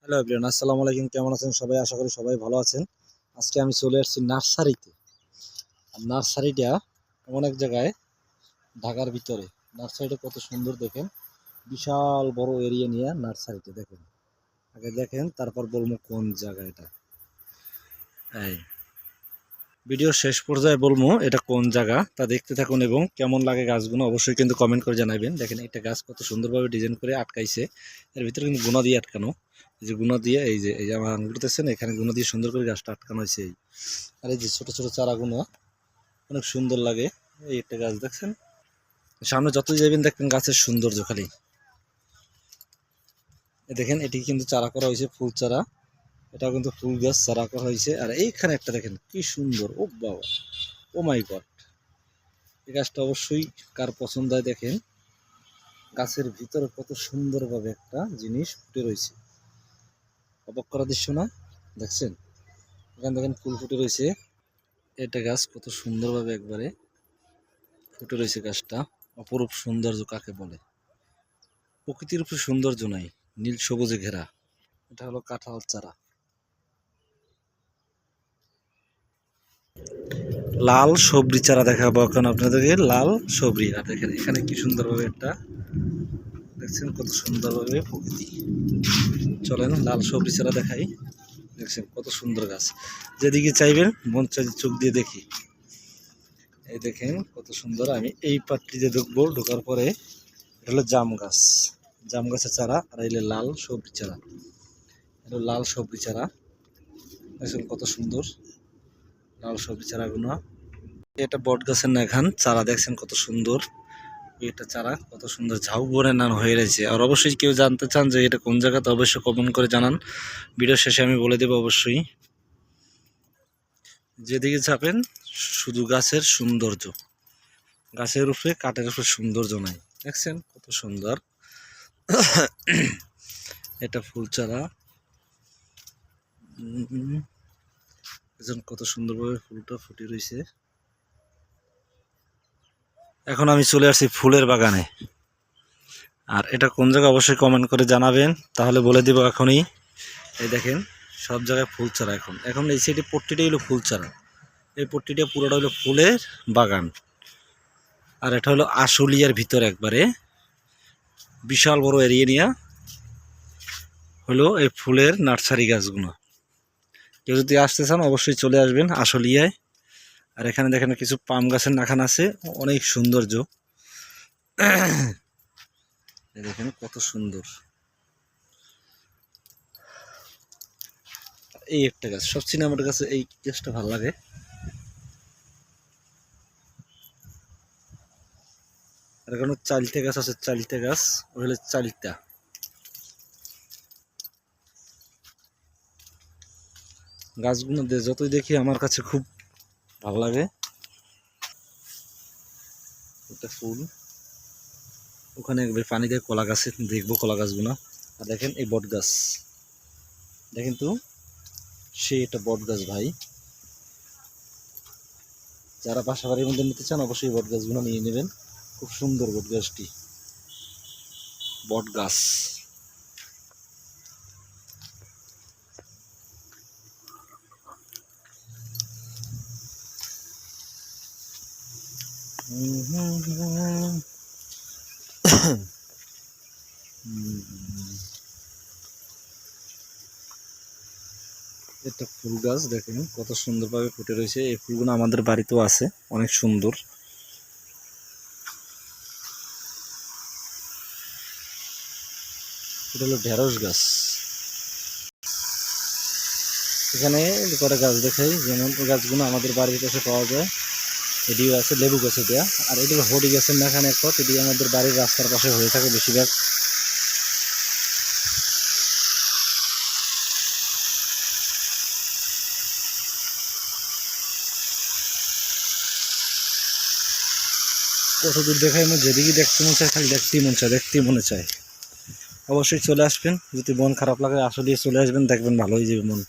Hello everyone, আসসালামু আলাইকুম। কেমন আছেন সবাই? আশা করি সবাই ভালো আছেন। আজকে আমি চলে আসছি নার্সারিতে। আর নার্সারিটা এমন এক জায়গায়, ঢাকার ভিতরে। নার্সারিটা কত সুন্দর দেখেন, বিশাল বড় এরিয়া নিয়ে নার্সারিটা দেখেন। আগে দেখেন, তারপর বলবো কোন জায়গা এটা। এই ভিডিওর শেষ পর্যায়ে বলবো এটা কোন জায়গা, তা দেখতে থাকুন এবং কেমন লাগে গাছগুলো অবশ্যই কিন্তু কমেন্ট করে জানাবেন। দেখেন একটা গাছ কত সুন্দরভাবে ডিজাইন করে আটকাইছে, এর ভিতরে কিন্তু গুণা দিয়ে আটকানো। এই যে গুণা দিয়ে, এই যে আমার আঙুল দেখছেন, এখানে গুণা দিয়ে সুন্দর করে গাছটা আটকানো হয়েছে। আর এই যে ছোট ছোট চারাগুলো অনেক সুন্দর লাগে। এই একটা গাছ দেখছেন, সামনে যতই যাবেন দেখবেন গাছের সৌন্দর্য খালি। দেখেন এটি কিন্তু চারা করা হয়েছে, ফুল চারা। এটা কিন্তু ফুল গাছ চারা করা হয়েছে। আর এইখানে একটা দেখেন কি সুন্দর, ও বাবা, ও মাই গড। এই গাছটা অবশ্যই কার পছন্দ হয়। দেখেন গাছের ভিতরে কত সুন্দরভাবে একটা জিনিস ফুটে রয়েছে, অবাক করা দৃশ্য না? দেখছেন এখানে দেখেন ফুল ফুটে রয়েছে। এটা গাছ কত সুন্দরভাবে একবারে ফুটে রয়েছে গাছটা। অপরূপ সৌন্দর্য কাকে বলে? প্রকৃতির উপর সৌন্দর্য নাই, নীল সবুজে ঘেরা। এটা হলো কাঁঠাল চারা। লাল সবরি চারা দেখাবো এখন আপনাদেরকে, লাল সবরি। আর দেখেন এখানে কি সুন্দরভাবে একটা, দেখছেন কত সুন্দরভাবে প্রকৃতি। চলেন লাল সবরি চারা দেখাই। দেখছেন কত সুন্দর গাছ, যেদিকে চাইবেন মন চাই চোখ দিয়ে দেখি। এই দেখেন কত সুন্দর। আমি এই পাত্রিতে ঢুকবো, ঢোকার পরে এটা হলো জাম গাছ, জাম গাছের চারা। আর এই লাল সবরি চারা, এটা লাল সবরি চারা। দেখছেন কত সুন্দর লাল সবজি চারাগুলো। এটা বট গাছের নাগান চারা, দেখছেন কত সুন্দর। এটা চারা কত সুন্দর ঝাউ বনে নান হয়ে রয়েছে। আর অবশ্যই কেউ জানতে চান যে এটা কোন জায়গাতে, অবশ্যই কমেন্ট করে জানান, ভিডিও শেষে আমি বলে দেবো অবশ্যই। যেদিকে চাপেন শুধু গাছের সৌন্দর্য, গাছের উপরে কাঠের উপরে সৌন্দর্য নাই। দেখছেন কত সুন্দর। এটা ফুল চারা, কত সুন্দরভাবে ফুলটা ফুটে রয়েছে। এখন আমি চলে আসছি ফুলের বাগানে। আর এটা কোন জায়গা অবশ্যই কমেন্ট করে জানাবেন, তাহলে বলে দিব এখনই। এই দেখেন সব জায়গায় ফুল চারা। এখন এখন এই সাইডে পট্টিটাই হলো ফুল চারা, এই পট্টিটা পুরোটা হলো ফুলের বাগান। আর এটা হলো আশুলিয়ার ভিতর একবারে বিশাল বড় এরিয়া নিয়ে হলো এই ফুলের নার্সারি গাছগুলো। কেউ যদি আসতে চান অবশ্যই চলে আসবেন আশুলিয়ায়। আর এখানে দেখেন কিছু পাম গাছের নাখান আছে, অনেক সৌন্দর্য। দেখেন কত সুন্দর। এই একটা গাছ সবচেয়ে আমার কাছে এই গাছটা ভালো লাগে। আর এখানে চালতে গাছ আছে, চালতে গাছ হলে চালতা। গাছগুলো যতই দেখি আমার কাছে খুব ভালো লাগে। একটা ফুল, ওখানে একবার পানি দিয়ে কলা গাছে দেখবো কলা গাছগুলো। আর দেখেন এই বট গাছ, দেখেন তো সে এটা বট গাছ ভাই। যারা বাসা বাড়ির মধ্যে নিতে চান অবশ্যই বট গাছগুলো নিয়ে নেবেন, খুব সুন্দর বট গাছটি। বট গাছ একটা ফুল গাছ দেখেন কত সুন্দরভাবে ফুটে রয়েছে। এই ফুলগুলো আমাদের বাড়িতেও আছে, অনেক সুন্দর। এটা হলো ঢেঁড়স গাছ। এখানে কটা গাছ দেখাই, যেমন এই গাছগুলো আমাদের বাড়ির কাছে পাওয়া যায়। এটিও আছে লেবু গাছ এটা। আর এটা হলো হরি গাছের নাখানে এক পথ, এটি আমাদের বাড়ির রাস্তার পাশে হয়ে থাকে বেশিরভাগ। কত দূর দেখায় মনে, যেদিকে দেখতে মন চায় খালি দেখতেই মন চায়, দেখতেই মনে চায়। অবশ্যই চলে আসবেন, যদি মন খারাপ লাগে আসলে চলে আসবেন, দেখবেন ভালো হয়ে যাবে মন।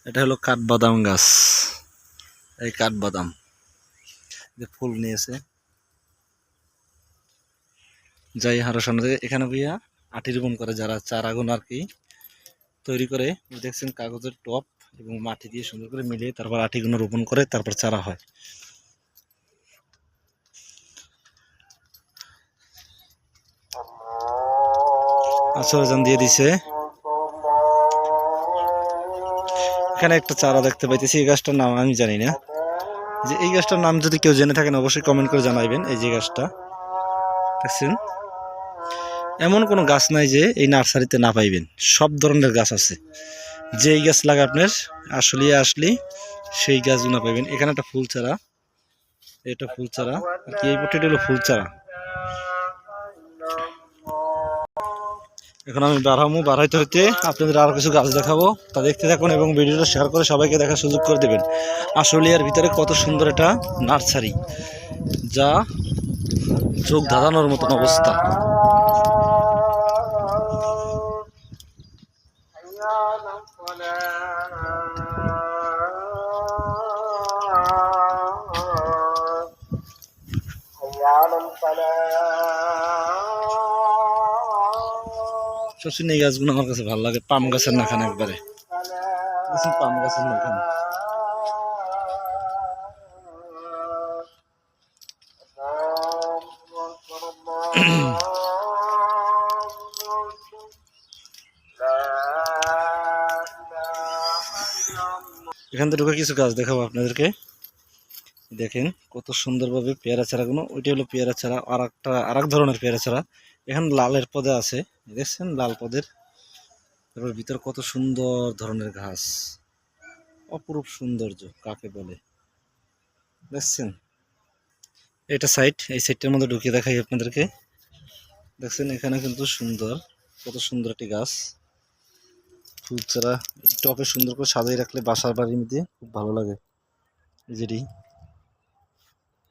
এটা হলো কাঠবাদাম গাছ। এই কাঠবাদাম যে ফুল নিয়েছে, যাই হারো সামনে থেকে এখানে বইয়া আটি রোপণ করে যারা চারাগুন আর কি তৈরি করে, দেখছেন কাগজের টপ এবং মাটি দিয়ে সুন্দর করে মিলিয়ে তারপর আটিগুলো রোপণ করে, তারপর চারা হয়। আশ্রয়জান দিয়ে দিছে। এখানে একটা চারা দেখতে পাইতেছি, এই গাছটার নাম আমি জানি না। যে এই গাছটার নাম যদি কেউ জেনে থাকেন অবশ্যই কমেন্ট করে জানাইবেন। এই যে গাছটা দেখছেন, এমন কোনো গাছ নাই যে এই নার্সারিতে না পাইবেন, সব ধরনের গাছ আছে। যেই গাছ লাগে আপনার আসলে সেই গাছগুলো পাইবেন। এখানে একটা ফুল চারা, এটা ফুল চারা আর কি, এই পটিটা হলো ফুল চারা। এখন আমি বার হইতে হইতে আপনাদের আরো কিছু গাছ দেখাবো, তা দেখতে থাকুন এবং ভিডিওটা শেয়ার করে সবাইকে দেখার সুযোগ করে দেবেন। আশুলিয়ার ভিতরে কত সুন্দর একটা নার্সারি, যা চোখ ধাঁধানোর মতন অবস্থা। সবচেয়ে এই গাছগুলো আমার কাছে ভালো লাগে, পাম গাছের নাখান একবারে, পাম গাছের নাখান। এখান থেকে ঢুকে কিছু গাছ দেখাবো আপনাদেরকে। দেখেন কত সুন্দরভাবে পেয়ারা চারাগুলো, ওইটা হলো পেয়ারা চারা, আর এক ধরনের পেয়ারা চারা। এখানে লালের পদে আছে, দেখছেন লাল পদের। তারপর ভিতর কত সুন্দর ধরনের ঘাস, অপরূপ সৌন্দর্য কাকে বলে দেখছেন। এটা সাইড, এই সাইডটার মধ্যে ঢুকিয়ে দেখাই আপনাদেরকে। দেখছেন এখানে কিন্তু সুন্দর, কত সুন্দর একটি গাছ, ফুল চারা। টপে সুন্দর করে সাজিয়ে রাখলে বাসার বাড়ির মধ্যে খুব ভালো লাগে। যেটি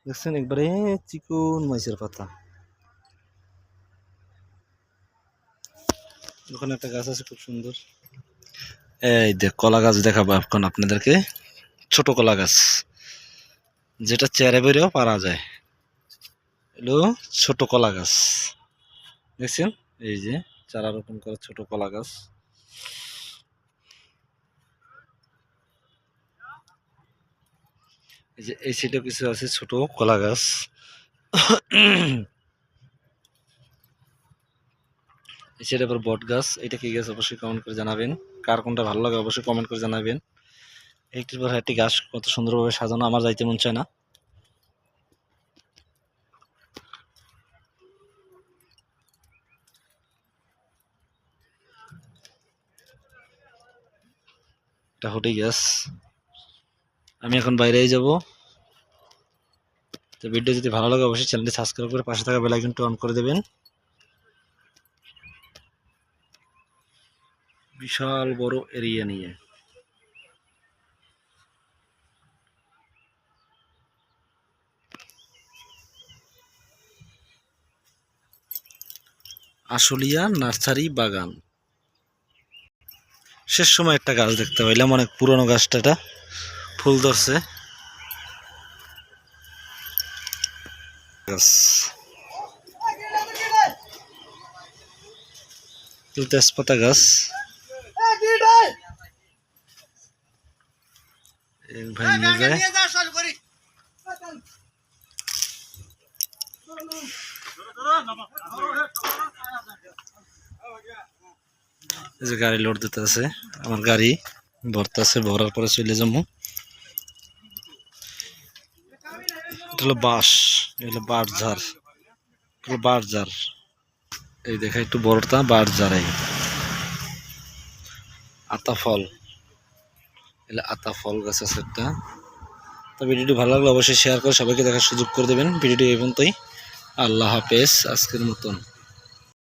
দেখছেন একবারে চিকন মাছের পাতা। ওখানে একটা গাছ আছে খুব সুন্দর। এই দেখ কলা গাছ দেখাবো এখন আপনাদেরকে, ছোট কলা গাছ যেটা চেয়ারে বেরেও পারা যায়, এলো ছোট কলা গাছ। দেখছেন এই যে চারা রোপণ করা ছোট কলা গাছ। এই যে এই সাইডে কিছু আছে ছোট কলা গাছ। এই সাইডে আবার বট গাছ। এটা কি গাছ অবশ্যই কমেন্ট করে জানাবেন, কার কোনটা ভালো লাগে অবশ্যই কমেন্ট করে জানাবেন। একটির পর একটি গাছ কত সুন্দরভাবে সাজানো, আমার যাইতে মন চায় না। এটা হটি গাছ। আমি এখন বাইরেই যাব। তো ভিডিও যদি ভালো লাগে অবশ্যই চ্যানেলটি সাবস্ক্রাইব করে পাশে থাকা বেল আইকনটি অন করে দেবেন। বিশাল বড় এরিয়া নিয়ে আশুলিয়া নার্সারি বাগান। শেষ সময় একটা গাছ দেখতে পাইলাম, অনেক পুরনো গাছটা, এটা ফুল ধরছে গাছ। তেজপাতা গাছ। ভাই নিয়ে যায়। এই যে গাড়ি লোড দিতে আছে, আমার গাড়ি ভরতে আছে, ভরার পরে চলে যাবো। এটা হলো বাঁশ, এগুলো বাঁশঝাড়, বাঁশঝাড়। এই দেখা একটু বড়টা বাঁশঝাড়। এই আতা ফল, এগুলো আতা ফল গাছ আছে একটা। তো ভিডিওটি ভালো লাগলে অবশ্যই শেয়ার করে সবাইকে দেখার সুযোগ করে দেবেন। ভিডিওটি এই পর্যন্তই। আল্লাহ হাফেজ আজকের মতন।